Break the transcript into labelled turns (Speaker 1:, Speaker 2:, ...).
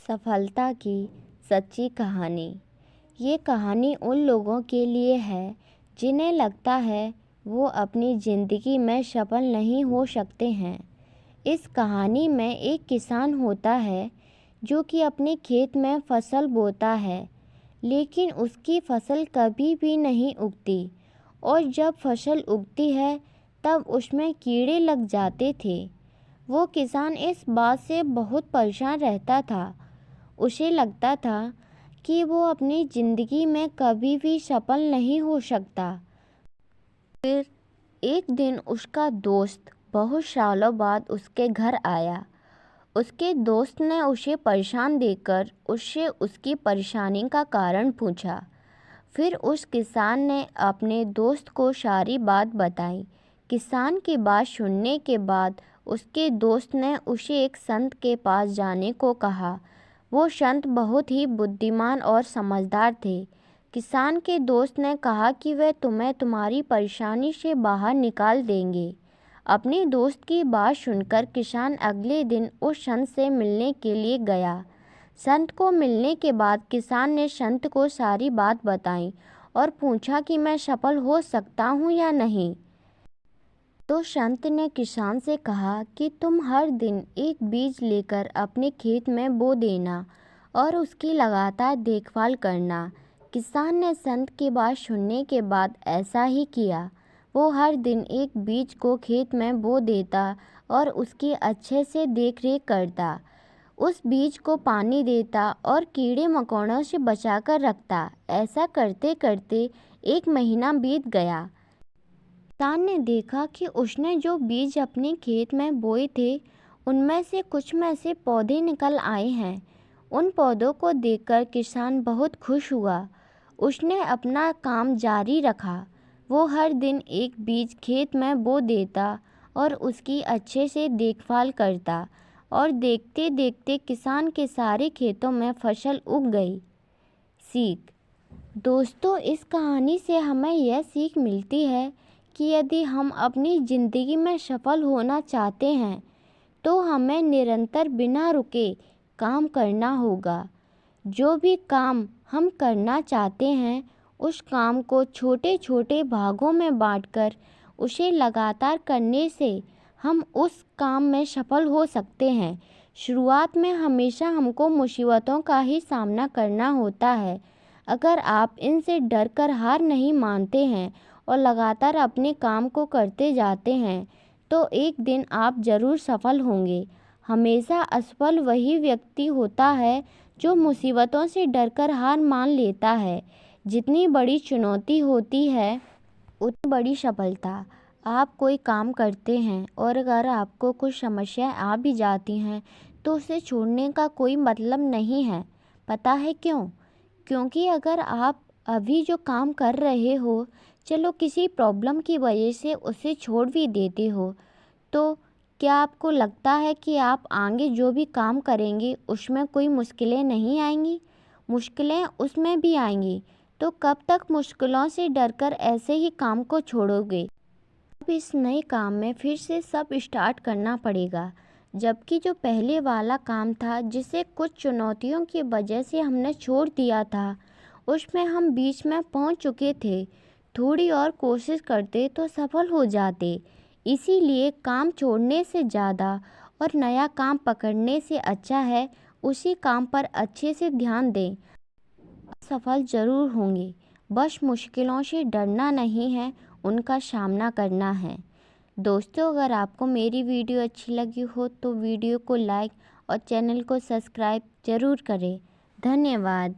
Speaker 1: सफलता की सच्ची कहानी। ये कहानी उन लोगों के लिए है जिन्हें लगता है वो अपनी ज़िंदगी में सफल नहीं हो सकते हैं। इस कहानी में एक किसान होता है जो कि अपने खेत में फसल बोता है, लेकिन उसकी फसल कभी भी नहीं उगती और जब फसल उगती है तब उसमें कीड़े लग जाते थे। वो किसान इस बात से बहुत परेशान रहता था। उसे लगता था कि वो अपनी ज़िंदगी में कभी भी सफल नहीं हो सकता। फिर एक दिन उसका दोस्त बहुत सालों बाद उसके घर आया। उसके दोस्त ने उसे परेशान देखकर उससे उसकी परेशानी का कारण पूछा। फिर उस किसान ने अपने दोस्त को सारी बात बताई। किसान की बात सुनने के बाद उसके दोस्त ने उसे एक संत के पास जाने को कहा। वो संत बहुत ही बुद्धिमान और समझदार थे। किसान के दोस्त ने कहा कि वे तुम्हें तुम्हारी परेशानी से बाहर निकाल देंगे। अपने दोस्त की बात सुनकर किसान अगले दिन उस संत से मिलने के लिए गया। संत को मिलने के बाद किसान ने संत को सारी बात बताई और पूछा कि मैं सफल हो सकता हूँ या नहीं। तो संत ने किसान से कहा कि तुम हर दिन एक बीज लेकर अपने खेत में बो देना और उसकी लगातार देखभाल करना। किसान ने संत की बात सुनने के बाद ऐसा ही किया। वो हर दिन एक बीज को खेत में बो देता और उसकी अच्छे से देखरेख करता। उस बीज को पानी देता और कीड़े मकोड़ों से बचाकर रखता। ऐसा करते करते एक महीना बीत गया। किसान ने देखा कि उसने जो बीज अपने खेत में बोए थे उनमें से कुछ में से पौधे निकल आए हैं। उन पौधों को देखकर किसान बहुत खुश हुआ। उसने अपना काम जारी रखा। वो हर दिन एक बीज खेत में बो देता और उसकी अच्छे से देखभाल करता और देखते देखते किसान के सारे खेतों में फसल उग गई। सीख। दोस्तों, इस कहानी से हमें यह सीख मिलती है कि यदि हम अपनी ज़िंदगी में सफल होना चाहते हैं तो हमें निरंतर बिना रुके काम करना होगा। जो भी काम हम करना चाहते हैं उस काम को छोटे छोटे भागों में बांटकर उसे लगातार करने से हम उस काम में सफल हो सकते हैं। शुरुआत में हमेशा हमको मुसीबतों का ही सामना करना होता है। अगर आप इनसे डरकर हार नहीं मानते हैं और लगातार अपने काम को करते जाते हैं तो एक दिन आप ज़रूर सफल होंगे। हमेशा असफल वही व्यक्ति होता है जो मुसीबतों से डरकर हार मान लेता है। जितनी बड़ी चुनौती होती है उतनी बड़ी सफलता। आप कोई काम करते हैं और अगर आपको कुछ समस्याएं आ भी जाती हैं तो उसे छोड़ने का कोई मतलब नहीं है। पता है क्यों? क्योंकि अगर आप अभी जो काम कर रहे हो, चलो किसी प्रॉब्लम की वजह से उसे छोड़ भी देते हो, तो क्या आपको लगता है कि आप आगे जो भी काम करेंगे उसमें कोई मुश्किलें नहीं आएंगी? मुश्किलें उसमें भी आएंगी। तो कब तक मुश्किलों से डरकर ऐसे ही काम को छोड़ोगे? अब इस नए काम में फिर से सब स्टार्ट करना पड़ेगा। जबकि जो पहले वाला काम था जिसे कुछ चुनौतियों की वजह से हमने छोड़ दिया था, उसमें हम बीच में पहुंच चुके थे। थोड़ी और कोशिश करते तो सफल हो जाते। इसीलिए काम छोड़ने से ज़्यादा और नया काम पकड़ने से अच्छा है उसी काम पर अच्छे से ध्यान दें। सफल ज़रूर होंगे। बस मुश्किलों से डरना नहीं है, उनका सामना करना है। दोस्तों, अगर आपको मेरी वीडियो अच्छी लगी हो तो वीडियो को लाइक और चैनल को सब्सक्राइब ज़रूर करें। धन्यवाद।